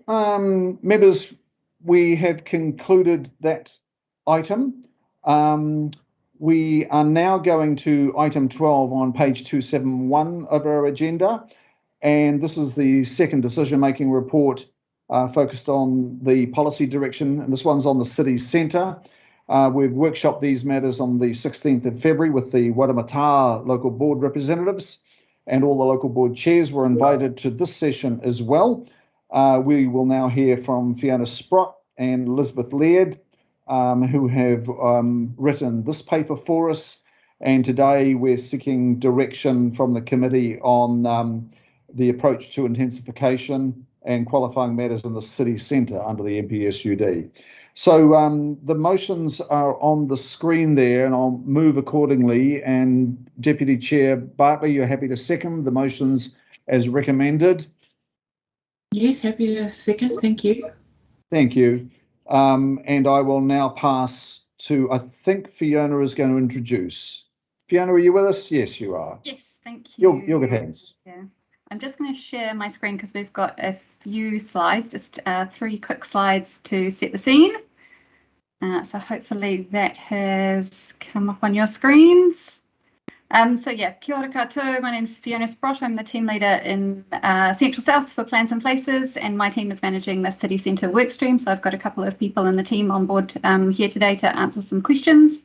members, we have concluded that item. We are now going to item 12 on page 271 of our agenda, and this is the second decision-making report focused on the policy direction, and this one's on the city centre. We've workshopped these matters on the 16th of February with the Waitemata local board representatives, and all the local board chairs were invited to this session as well. We will now hear from Fiona Sprott and Elizabeth Laird, who have written this paper for us. And today we're seeking direction from the committee on the approach to intensification and qualifying matters in the city centre under the MPSUD. So the motions are on the screen there, and I'll move accordingly. And Deputy Chair Bartley, you're happy to second the motions as recommended? Yes, happy to second. Thank you. Thank you. And I will now pass to, I think Fiona is going to introduce. Fiona, are you with us? Yes, you are. Yes, thank you. You're good hands. Yeah. I'm just going to share my screen because we've got a few slides, just 3 quick slides to set the scene. So hopefully that has come up on your screens. So yeah, kia ora koutou. My name is Fiona Sprott. I'm the team leader in Central South for Plans and Places, and my team is managing the City Centre workstream. So I've got a couple of people in the team on board here today to answer some questions.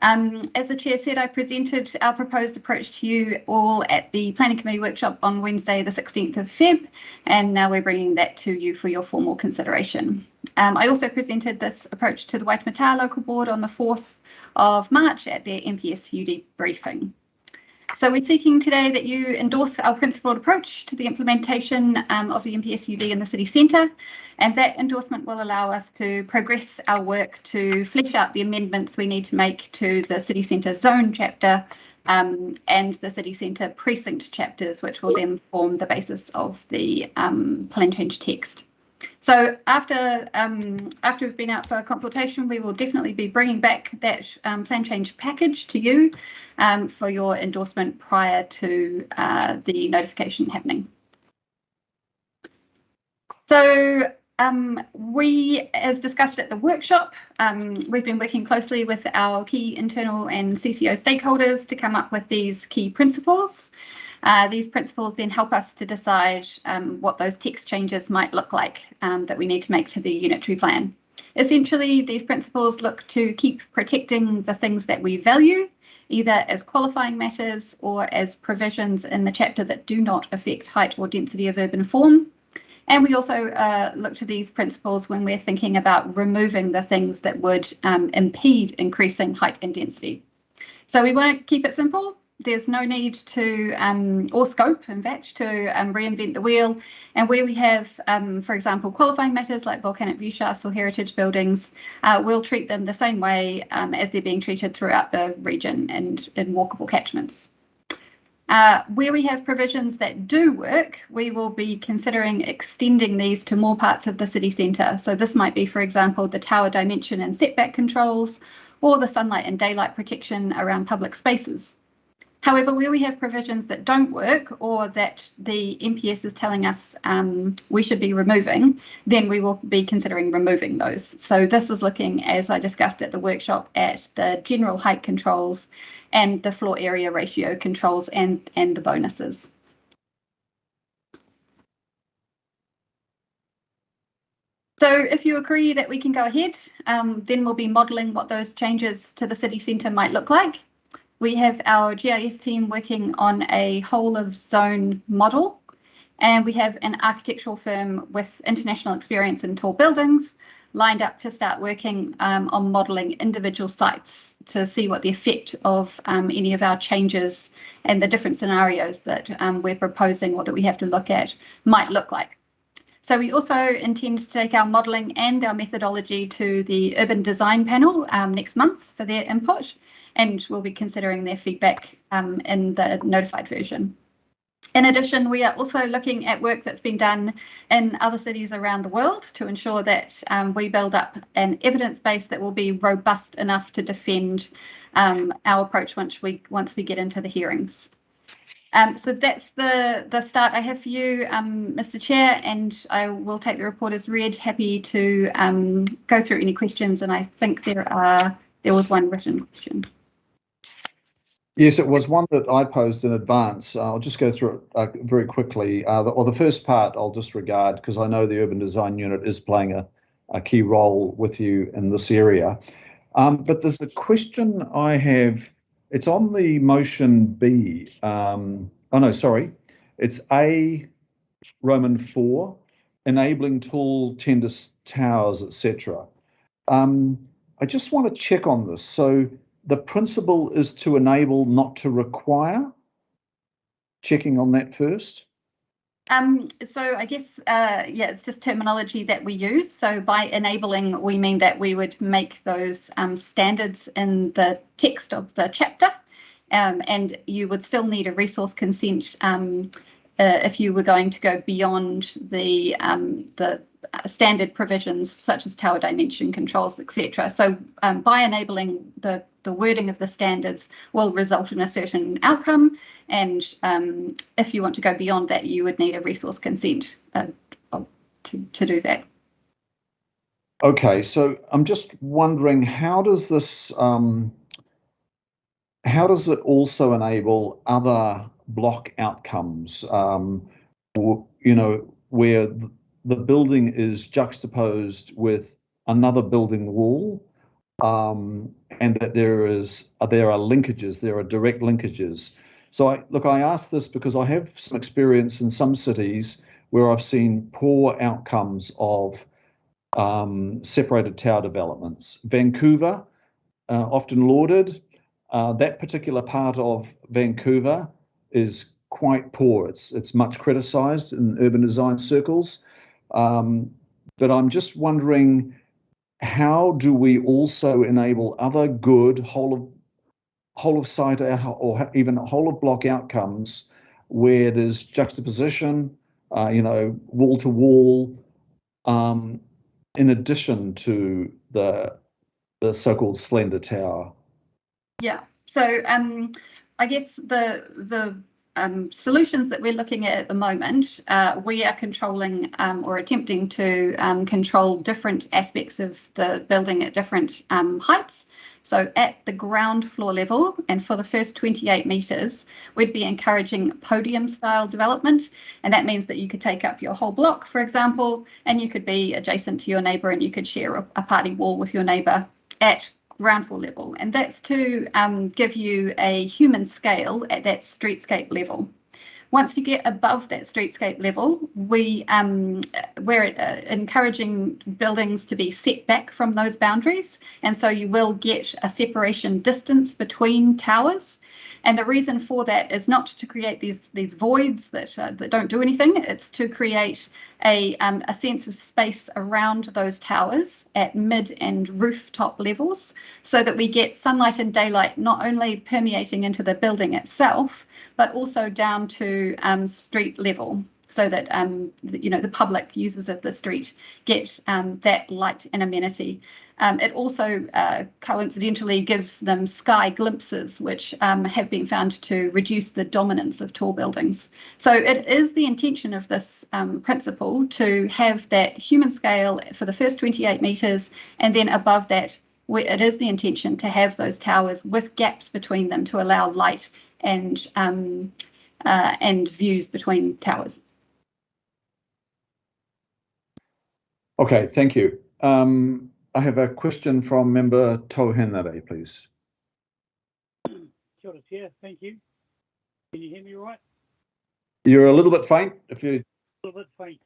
As the chair said, I presented our proposed approach to you all at the Planning Committee workshop on Wednesday, the 16th of Feb, and now we're bringing that to you for your formal consideration. I also presented this approach to the Waitemata local board on the 4th of March at their MPSUD briefing. So we're seeking today that you endorse our principled approach to the implementation of the MPSUD in the city centre, and that endorsement will allow us to progress our work to flesh out the amendments we need to make to the city centre zone chapter and the city centre precinct chapters, which will then form the basis of the plan change text. So after we've been out for a consultation, we will definitely be bringing back that plan change package to you for your endorsement prior to the notification happening. So we, as discussed at the workshop, we've been working closely with our key internal and CCO stakeholders to come up with these key principles. These principles then help us to decide what those text changes might look like that we need to make to the unitary plan. Essentially, these principles look to keep protecting the things that we value, either as qualifying matters or as provisions in the chapter that do not affect height or density of urban form. And we also look to these principles when we're thinking about removing the things that would impede increasing height and density. So we want to keep it simple. There's no need to, or scope, in fact, to reinvent the wheel. And where we have, for example, qualifying matters like volcanic view shafts or heritage buildings, we'll treat them the same way as they're being treated throughout the region and in walkable catchments. Where we have provisions that do work, we will be considering extending these to more parts of the city centre. So this might be, for example, the tower dimension and setback controls, or the sunlight and daylight protection around public spaces. However, where we have provisions that don't work or that the MPS is telling us we should be removing, then we will be considering removing those. So this is looking, as I discussed at the workshop, at the general height controls and the floor area ratio controls and the bonuses. So if you agree that we can go ahead, then we'll be modelling what those changes to the city centre might look like. We have our GIS team working on a whole of zone model, and we have an architectural firm with international experience in tall buildings lined up to start working on modelling individual sites to see what the effect of any of our changes and the different scenarios that we're proposing or that we have to look at might look like. So we also intend to take our modelling and our methodology to the Urban Design Panel next month for their input, and we'll be considering their feedback in the notified version. In addition, we are also looking at work that's been done in other cities around the world to ensure that we build up an evidence base that will be robust enough to defend our approach once we get into the hearings. So that's the start I have for you, Mr. Chair, and I will take the report as read. Happy to go through any questions, and I think there was one written question. Yes, it was one that I posed in advance. I'll just go through it very quickly. The first part I'll disregard because I know the Urban Design Unit is playing a key role with you in this area. But there's a question I have. It's on the motion B. Oh no, sorry. It's A Roman 4, enabling tall tender towers, etc. I just want to check on this. So the principle is to enable, not to require. Checking on that first. So I guess, yeah, it's just terminology that we use. So by enabling, we mean that we would make those standards in the text of the chapter, and you would still need a resource consent if you were going to go beyond the standard provisions such as tower dimension controls, etc. So by enabling, the wording of the standards will result in a certain outcome, and if you want to go beyond that, you would need a resource consent to do that. Okay, so I'm just wondering, how does this how does it also enable other block outcomes? You know, where the building is juxtaposed with another building wall, and that there are linkages, there are direct linkages. So I ask this because I have some experience in some cities where I've seen poor outcomes of separated tower developments. Vancouver, often lauded. That particular part of Vancouver is quite poor. It's much criticised in urban design circles. But I'm just wondering, how do we also enable other good whole of site or even whole of block outcomes where there's juxtaposition, you know, wall to wall, in addition to the so-called slender tower? Yeah. So I guess the solutions that we're looking at the moment, we are controlling or attempting to control different aspects of the building at different heights. So at the ground floor level, and for the first 28 metres, we'd be encouraging podium style development. And that means that you could take up your whole block, for example, and you could be adjacent to your neighbour and you could share a party wall with your neighbour at ground floor level, and that's to give you a human scale at that streetscape level. Once you get above that streetscape level, we're encouraging buildings to be set back from those boundaries, and so you will get a separation distance between towers. And the reason for that is not to create these voids that don't do anything. It's to create a sense of space around those towers at mid and rooftop levels, so that we get sunlight and daylight not only permeating into the building itself, but also down to street level, so that you know, the public users of the street get that light and amenity. It also coincidentally gives them sky glimpses, which have been found to reduce the dominance of tall buildings. So it is the intention of this principle to have that human scale for the first 28 metres, and then above that, it is the intention to have those towers with gaps between them to allow light and views between towers. Okay, thank you. I have a question from member Tohenare, please. Kia ora, Chair. Thank you. Can you hear me all right? You're a little bit faint. If you, A little bit faint.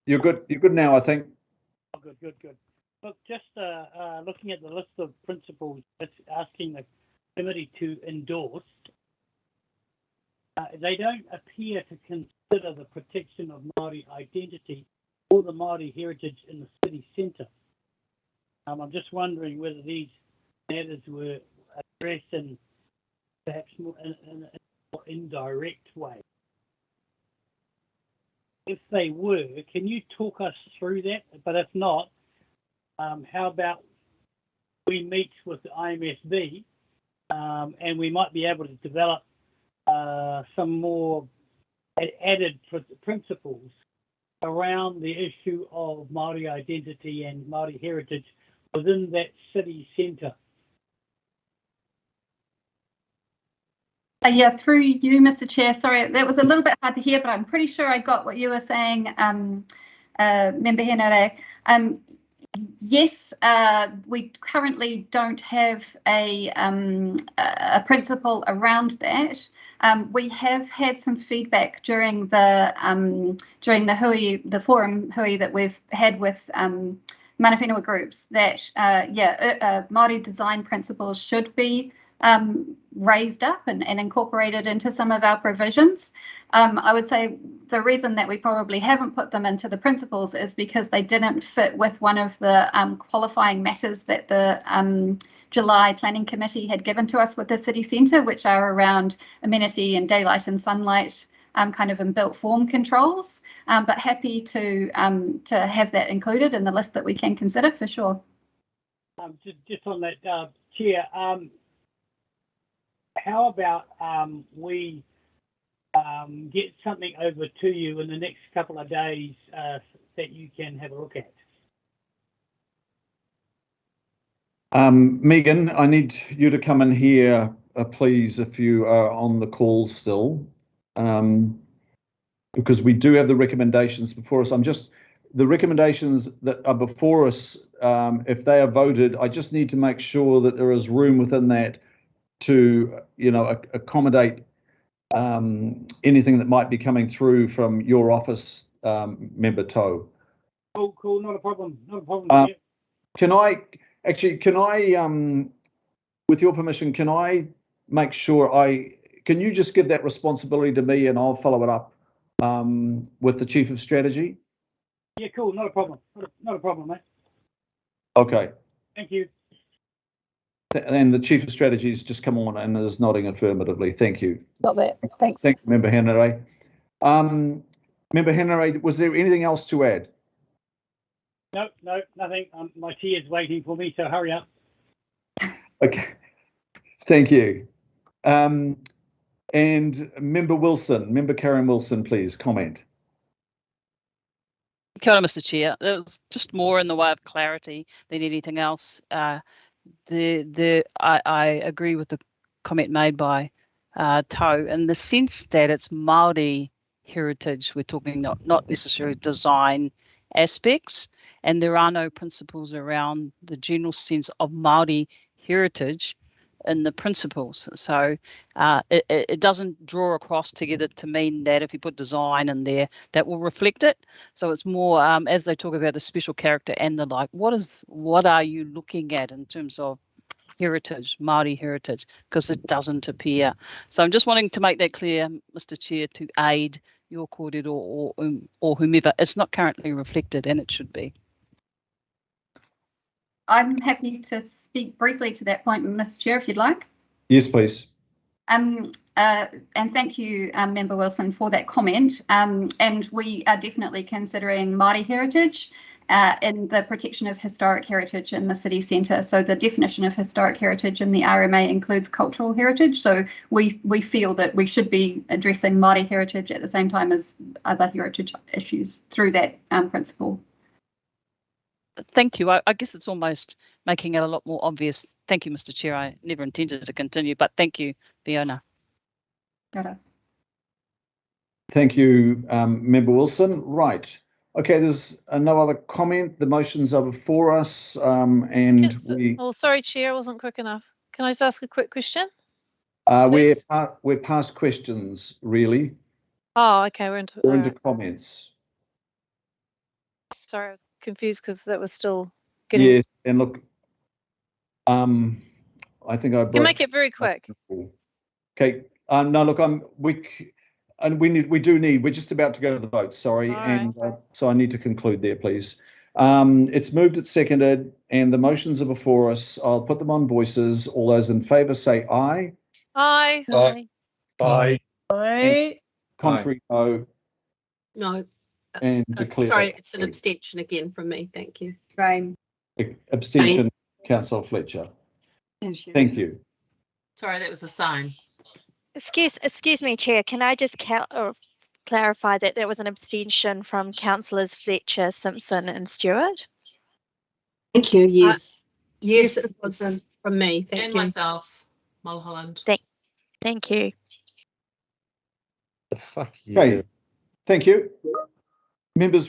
you're good. You're good now, I think. Oh, good. Look, just looking at the list of principles, it's asking the committee to endorse. They don't appear to consider the protection of Māori identity or the Māori heritage in the city centre. I'm just wondering whether these matters were addressed in perhaps more in a more indirect way. If they were, can you talk us through that? But if not, how about we meet with the IMSB and we might be able to develop some more added principles around the issue of Māori identity and Māori heritage within that city centre. Yeah, through you, Mr. Chair. Sorry, that was a little bit hard to hear, but I'm pretty sure I got what you were saying, Member Henare. Yes, we currently don't have a principle around that. We have had some feedback during the hui, the forum hui that we've had with mana whenua groups that Māori design principles should be raised up and incorporated into some of our provisions. I would say the reason that we probably haven't put them into the principles is because they didn't fit with one of the qualifying matters that the July Planning Committee had given to us with the city centre, which are around amenity and daylight and sunlight kind of inbuilt form controls. But happy to have that included in the list that we can consider for sure. Just on that, Chair, how about we get something over to you in the next couple of days that you can have a look at? Megan, I need you to come in here, please, if you are on the call still, because we do have the recommendations before us. The recommendations that are before us, if they are voted, I just need to make sure that there is room within that to, accommodate anything that might be coming through from your office, Member Toe. Cool, not a problem, yeah. Can I, with your permission, can I make sure can you just give that responsibility to me and I'll follow it up with the Chief of Strategy? Yeah, cool, not a problem, mate. Okay. Thank you. And the Chief of Strategy has just come on and is nodding affirmatively. Thank you. Got that. Thanks. Thank you, Member Henare. Member Henare, was there anything else to add? No, nothing. My tea is waiting for me, so hurry up. Okay. Thank you. And Member Karen Wilson, please comment. Kia ora, Mr. Chair. It was just more in the way of clarity than anything else. I agree with the comment made by Toe in the sense that it's Māori heritage. We're talking not necessarily design aspects, and there are no principles around the general sense of Māori heritage in the principles. So it doesn't draw across together to mean that if you put design in there, that will reflect it. So it's more as they talk about the special character and the like, what are you looking at in terms of heritage, Māori heritage, because it doesn't appear. So I'm just wanting to make that clear, Mr. Chair, to aid your kōrero or whomever. It's not currently reflected, and it should be. I'm happy to speak briefly to that point, Mr. Chair, if you'd like. Yes, please. And thank you, Member Wilson, for that comment. And we are definitely considering Māori heritage in the protection of historic heritage in the city centre. So the definition of historic heritage in the RMA includes cultural heritage. So we feel that we should be addressing Māori heritage at the same time as other heritage issues through that principle. Thank you. I guess it's almost making it a lot more obvious. Thank you, Mr. Chair. I never intended to continue, but thank you, Fiona. Got it. Thank you, Member Wilson. Right. Okay, there's no other comment. The motions are before us, Oh, sorry, Chair, I wasn't quick enough. Can I just ask a quick question? We're past questions, really. Oh, okay, we're into comments. Sorry, I was confused because that was still getting. Yes, and look, I think I can make it very quick. Okay. No, look, we're just about to go to the vote. Sorry, and so I need to conclude there, please. It's moved, it's seconded, and the motions are before us. I'll put them on voices. All those in favour say aye. Aye. Aye. Aye. Aye. Contrary, no. No. And declare. Sorry, it's an abstention again from me. Thank you. Same. Abstention, Councillor Fletcher. Thank you. Sorry, that was a sign. Excuse me, Chair. Can I just clarify that there was an abstention from councillors Fletcher, Simpson, and Stewart? Thank you. Yes. Yes, Yes, it was from me. Thank and you. myself, Mulholland. Thank you. Fuck you. Okay, thank you. Members